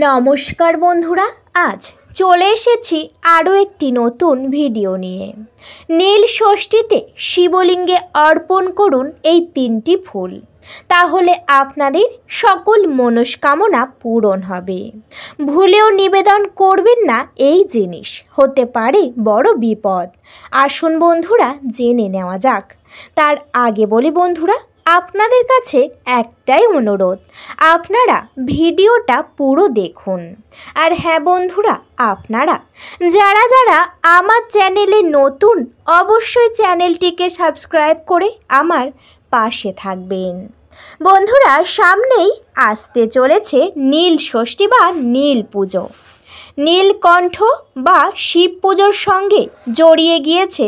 নমস্কার বন্ধুরা, আজ চলে এসেছি আরও একটি নতুন ভিডিও নিয়ে। নীল ষষ্ঠীতে শিবলিঙ্গে অর্পণ করুন এই 3টি ফুল, তাহলে আপনাদের সকল মনস্কামনা পূরণ হবে। ভুলেও নিবেদন করবেন না এই জিনিস, হতে পারে বড় বিপদ। আসুন বন্ধুরা জেনে নেওয়া যাক। তার আগে বলি বন্ধুরা, আপনাদের কাছে একটাই অনুরোধ, আপনারা ভিডিওটা পুরো দেখুন। আর হ্যাঁ বন্ধুরা, আপনারা যারা যারা আমার চ্যানেলে নতুন, অবশ্যই চ্যানেলটিকে সাবস্ক্রাইব করে আমার পাশে থাকবেন। বন্ধুরা, সামনেই আসতে চলেছে নীল ষষ্ঠী বা নীল পুজো। নীলকণ্ঠ বা শিব পুজোর সঙ্গে জড়িয়ে গিয়েছে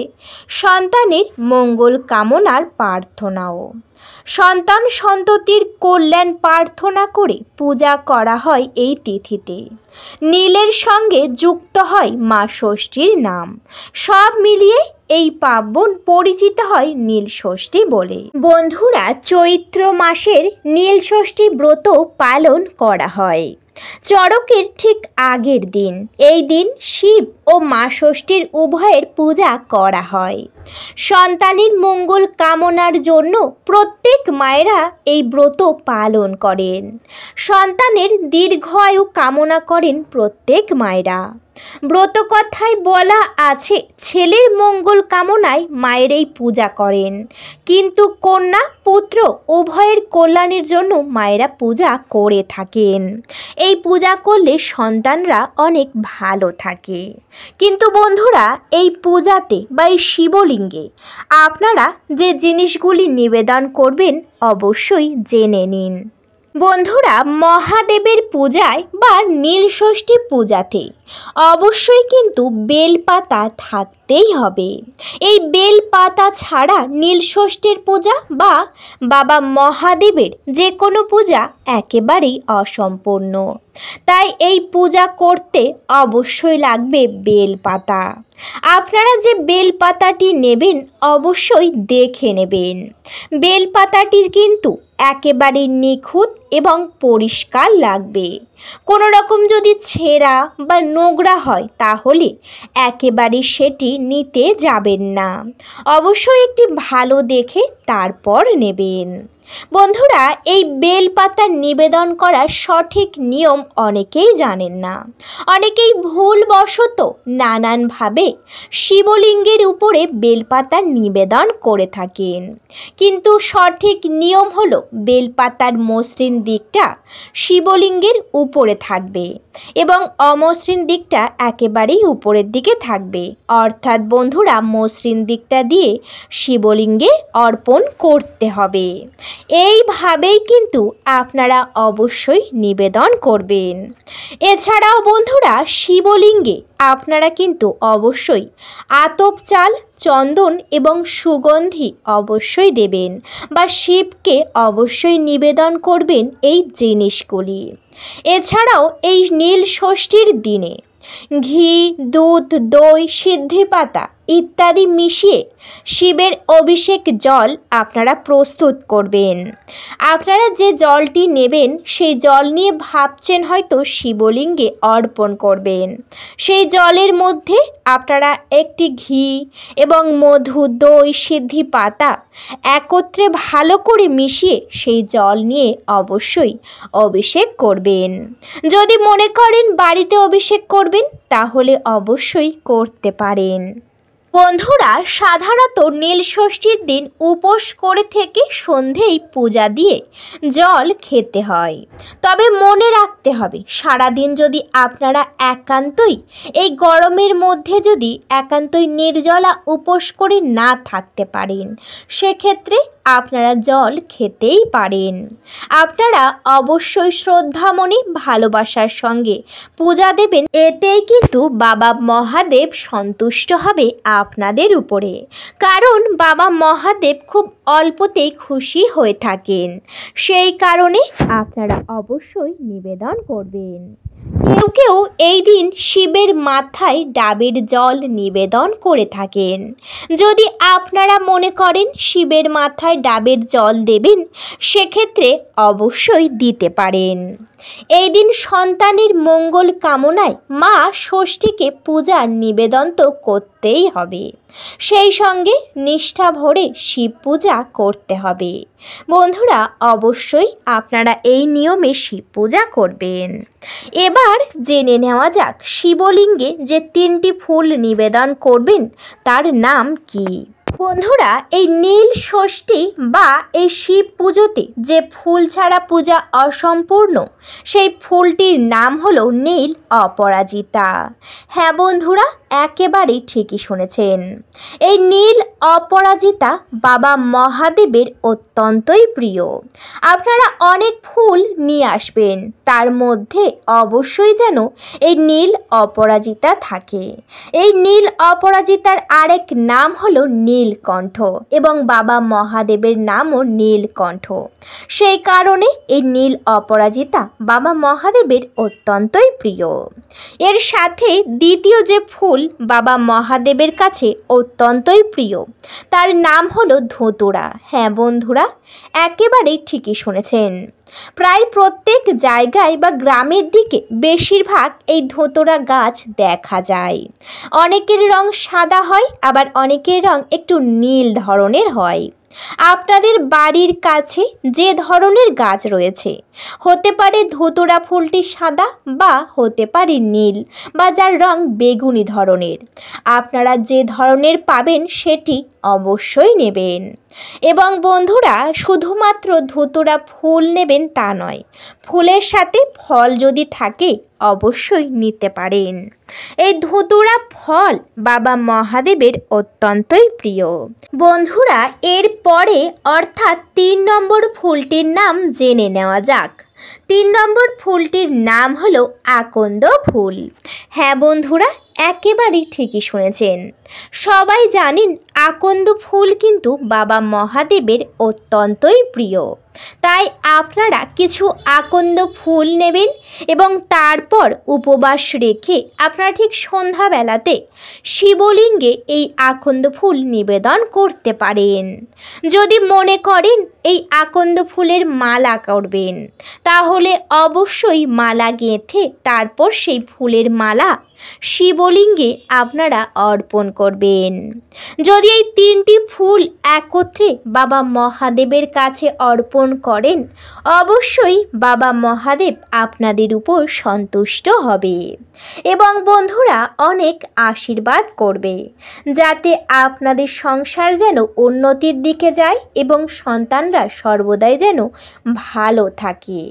সন্তানের মঙ্গল কামনার প্রার্থনাও। সন্তান সন্ততির কল্যাণ প্রার্থনা করে পূজা করা হয় এই তিথিতে। নীলের সঙ্গে যুক্ত হয় মা ষষ্ঠীর নাম। সব মিলিয়ে এই পার্বণ পরিচিত হয় নীল ষষ্ঠী বলে। বন্ধুরা, চৈত্র মাসের নীল ষষ্ঠী ব্রত পালন করা হয় চড়কের ঠিক আগের দিন। এই দিন শিব ও মা ষষ্ঠীর উভয়ের পূজা করা হয়। সন্তানের মঙ্গল কামনার জন্য প্রত্যেক মায়েরা এই ব্রত পালন করেন। সন্তানের দীর্ঘায়ু কামনা করেন প্রত্যেক মায়েরা। ব্রতকথায় বলা আছে, ছেলের মঙ্গল কামনায় মায়ের এই পূজা করেন, কিন্তু কন্যা পুত্র উভয়ের কল্যাণের জন্য মায়েরা পূজা করে থাকেন। এই পূজা করলে সন্তানরা অনেক ভালো থাকে। কিন্তু বন্ধুরা, এই পূজাতে বা এই শিবলিঙ্গে আপনারা যে জিনিসগুলি নিবেদন করবেন অবশ্যই জেনে নিন। বন্ধুরা, মহাদেবের পূজায় বা নীল ষষ্ঠী পূজাতে অবশ্যই কিন্তু বেলপাতা থাকতেই হবে। এই বেলপাতা ছাড়া নীল ষষ্ঠীর পূজা বা বাবা মহাদেবের যে কোনো পূজা একেবারেই অসম্পূর্ণ। তাই এই পূজা করতে অবশ্যই লাগবে বেলপাতা। আপনারা যে বেলপাতাটি নেবেন অবশ্যই দেখে নেবেন। বেলপাতাটি কিন্তু একেবারে নিখুঁত এবং পরিষ্কার লাগবে। কোনো রকম যদি ছেঁড়া বা নোংরা হয় তাহলে একেবারে সেটি নিতে যাবেন না। অবশ্যই একটি ভালো দেখে তারপর নেবেন। বন্ধুরা, এই বেলপাতার নিবেদন করার সঠিক নিয়ম অনেকেই জানেন না। অনেকেই ভুলবশত নানানভাবে শিবলিঙ্গের উপরে বেলপাতার নিবেদন করে থাকেন, কিন্তু সঠিক নিয়ম হলো বেলপাতার মসৃণ দিকটা শিবলিঙ্গের উপরে থাকবে এবং অমসৃণ দিকটা একেবারেই উপরের দিকে থাকবে। অর্থাৎ বন্ধুরা, মসৃণ দিকটা দিয়ে শিবলিঙ্গে অর্পণ করতে হবে। এইভাবেই কিন্তু আপনারা অবশ্যই নিবেদন করবেন। এছাড়াও বন্ধুরা, শিবলিঙ্গে আপনারা কিন্তু অবশ্যই আতপ চাল, চন্দন এবং সুগন্ধি অবশ্যই দেবেন বা শিবকে অবশ্যই নিবেদন করবেন এই জিনিসগুলি। এছাড়াও এই নীল ষষ্ঠীর দিনে ঘি, দুধ, দই, সিদ্ধি পাতা ইত্যাদি মিশিয়ে শিবের অভিষেক জল আপনারা প্রস্তুত করবেন। আপনারা যে জলটি নেবেন সেই জল নিয়ে ভাবছেন হয়তো শিবলিঙ্গে অর্পণ করবেন। সেই জলের মধ্যে আপনারা একটি ঘি এবং মধু, দই, সিদ্ধি পাতা একত্রে ভালো করে মিশিয়ে সেই জল নিয়ে অবশ্যই অভিষেক করবেন। যদি মনে করেন বাড়িতে অভিষেক করবেন তাহলে অবশ্যই করতে পারেন। বন্ধুরা, সাধারণত নীল ষষ্ঠীর দিন উপোস করে থেকে সন্ধেই পূজা দিয়ে জল খেতে হয়। তবে মনে রাখতে হবে, সারাদিন যদি আপনারা একান্তই এই গরমের মধ্যে যদি একান্তই নির্জলা উপোস করে না থাকতে পারেন, সেক্ষেত্রে আপনারা জল খেতেই পারেন। আপনারা অবশ্যই শ্রদ্ধামণি ভালোবাসার সঙ্গে পূজা দেবেন, এতেই কিন্তু বাবা মহাদেব সন্তুষ্ট হবে আপনাদের উপরে। কারণ বাবা মহাদেব খুব অল্পতেই খুশি হয়ে থাকেন, সেই কারণে আপনারা অবশ্যই নিবেদন করবেন। কেউ কেউ এই দিন শিবের মাথায় ডাবের জল নিবেদন করে থাকেন। যদি আপনারা মনে করেন শিবের মাথায় ডাবের জল দেবেন, সেক্ষেত্রে অবশ্যই দিতে পারেন। এই দিন সন্তানের মঙ্গল কামনায় মা ষষ্ঠীকে পূজার নিবেদন তো করতেই হবে, সেই সঙ্গে নিষ্ঠা ভরে শিব পূজা করতে হবে। বন্ধুরা, অবশ্যই আপনারা এই নিয়মে শিব পূজা করবেন। এবার জেনে নেওয়া যাক শিবলিঙ্গে যে 3টি ফুল নিবেদন করবেন তার নাম কি। বন্ধুরা, এই নীল ষষ্ঠী বা এই শিব পুজোতে যে ফুল ছাড়া পূজা অসম্পূর্ণ, সেই ফুলটির নাম হলো নীল অপরাজিতা। হ্যাঁ বন্ধুরা, একেবারেই ঠিকই শুনেছেন। এই নীল অপরাজিতা বাবা মহাদেবের অত্যন্তই প্রিয়। আপনারা অনেক ফুল নিয়ে আসবেন, তার মধ্যে অবশ্যই যেন এই নীল অপরাজিতা থাকে। এই নীল অপরাজিতার আরেক নাম হলো নীলকণ্ঠ এবং বাবা মহাদেবের নামও নীলকণ্ঠ। সেই কারণে এই নীল অপরাজিতা বাবা মহাদেবের অত্যন্তই প্রিয়। এর সাথে দ্বিতীয় যে ফুল বাবা মহাদেবের কাছে অত্যন্তই প্রিয়, তার নাম হলো ধুতুরা। হ্যাঁ বন্ধুরা, একেবারেই ঠিকই শুনেছেন। প্রায় প্রত্যেক জায়গায় বা গ্রামের দিকে বেশিরভাগ এই ধুতুরা গাছ দেখা যায়। অনেকের রং সাদা হয়, আবার অনেকের রং একটু নীল ধরনের হয়। আপনাদের বাড়ির কাছে যে ধরনের গাছ রয়েছে, হতে পারে ধুতুরা ফুলটি সাদা বা হতে পারে নীল বা যার রং বেগুনি ধরনের। আপনারা যে ধরনের পাবেন সেটি অবশ্যই নেবেন। এবং বন্ধুরা, শুধুমাত্র ধুতুরা ফুল নেবেন তা নয়, ফুলের সাথে ফল যদি থাকে অবশ্যই নিতে পারেন। এই ধুতুরা ফল বাবা মহাদেবের অত্যন্তই প্রিয়। বন্ধুরা, এর পরে অর্থাৎ 3 নম্বর ফুলটির নাম জেনে নেওয়া যাক। 3 নম্বর ফুলটির নাম হলো আকন্দ ফুল। হ্যাঁ বন্ধুরা, একেবারেই ঠিকই শুনেছেন। সবাই জানেন আকন্দ ফুল কিন্তু বাবা মহাদেবের অত্যন্তই প্রিয়। তাই আপনারা কিছু আকন্দ ফুল নেবেন এবং তারপর উপবাস রেখে আপনারা ঠিক সন্ধ্যাবেলাতে শিবলিঙ্গে এই আকন্দ ফুল নিবেদন করতে পারেন। যদি মনে করেন এই আকন্দ ফুলের মালা করবেন, তাহলে অবশ্যই মালা গেঁথে তারপর সেই ফুলের মালা শিবলিঙ্গে আপনারা অর্পণ করবেন। যদি এই 3টি ফুল একত্রে বাবা মহাদেবের কাছে অর্পণ করেন, অবশ্যই বাবা মহাদেব আপনাদের উপর সন্তুষ্ট হবে এবং বন্ধুরা অনেক আশীর্বাদ করবে, যাতে আপনাদের সংসার যেন উন্নতির দিকে যায় এবং সন্তানরা সর্বদাই যেন ভালো থাকে।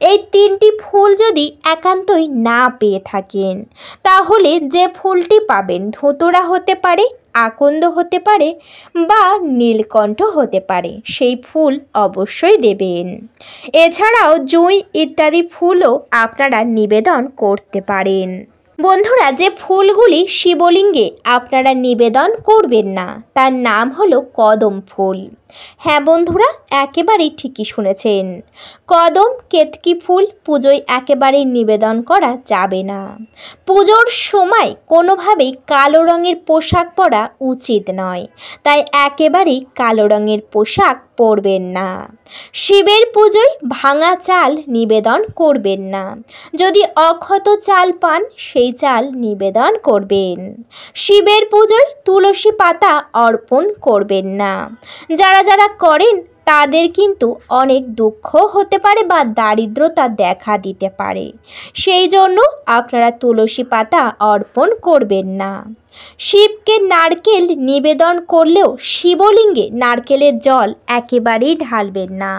এই 3টি ফুল যদি একান্তই না পেয়ে থাকেন, তাহলে যে ফুলটি পাবেন ধুতুরা হতে পারে, আকন্দ হতে পারে বা নীলকণ্ঠ হতে পারে, সেই ফুল অবশ্যই দেবেন। এছাড়াও জুঁই ইত্যাদি ফুলও আপনারা নিবেদন করতে পারেন। বন্ধুরা, যে ফুলগুলি শিবলিঙ্গে আপনারা নিবেদন করবেন না, তার নাম হলো কদম ফুল। হ্যাঁ বন্ধুরা, একেবারেই ঠিকই শুনেছেন। কদম কেতকী ফুল পুজোয় একেবারেই নিবেদন করা যাবে না। পুজোর সময় কোনোভাবেই কালো রঙের পোশাক পরা উচিত নয়, তাই একেবারেই কালো রঙের পোশাক পরবেন না। শিবের পুজোয় ভাঙা চাল নিবেদন করবেন না। যদি অক্ষত চাল পান, সেই চাল নিবেদন করবেন। শিবের পুজোয় তুলসী পাতা অর্পণ করবেন না। যারা যারা করেন তাদের কিন্তু অনেক দুঃখ হতে পারে বা দারিদ্রতা দেখা দিতে পারে, সেই জন্য আপনারা তুলসী পাতা অর্পণ করবেন না। শিবকে নারকেল নিবেদন করলেও শিবলিঙ্গে নারকেলের জল একেবারেই ঢালবেন না।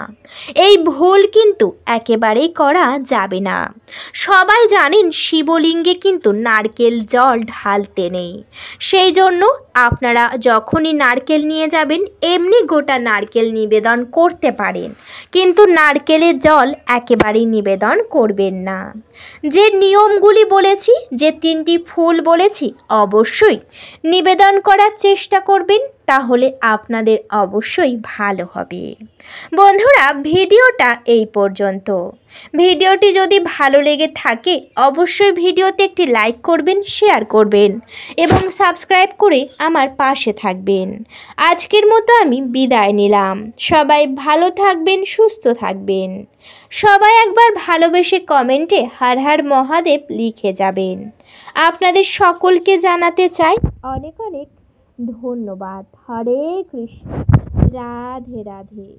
এই ভুল কিন্তু একেবারেই করা যাবে না। সবাই জানেন শিবলিঙ্গে কিন্তু নারকেল জল ঢালতে নেই, সেই জন্য আপনারা যখনই নারকেল নিয়ে যাবেন এমনি গোটা নারকেল নিবেদন করতে পারেন, কিন্তু নারকেলের জল একেবারেই নিবেদন করবেন না। যে নিয়মগুলি বলেছি, যে 3টি ফুল বলেছি, অবশ্যই নিবেদন করার চেষ্টা করবেন, তাহলে আপনাদের অবশ্যই ভালো হবে। বন্ধুরা, ভিডিওটা এই পর্যন্ত। ভিডিওটি যদি ভালো লেগে থাকে অবশ্যই ভিডিওতে একটি লাইক করবেন, শেয়ার করবেন এবং সাবস্ক্রাইব করে আমার পাশে থাকবেন। আজকের মতো আমি বিদায় নিলাম। সবাই ভালো থাকবেন, সুস্থ থাকবেন। সবাই একবার ভালোবেসে কমেন্টে হর হর মহাদেব লিখে যাবেন। আপনাদের সকলকে জানাতে চাই অনেক অনেক ধন্যবাদ। হরে কৃষ্ণ। রাধে রাধে।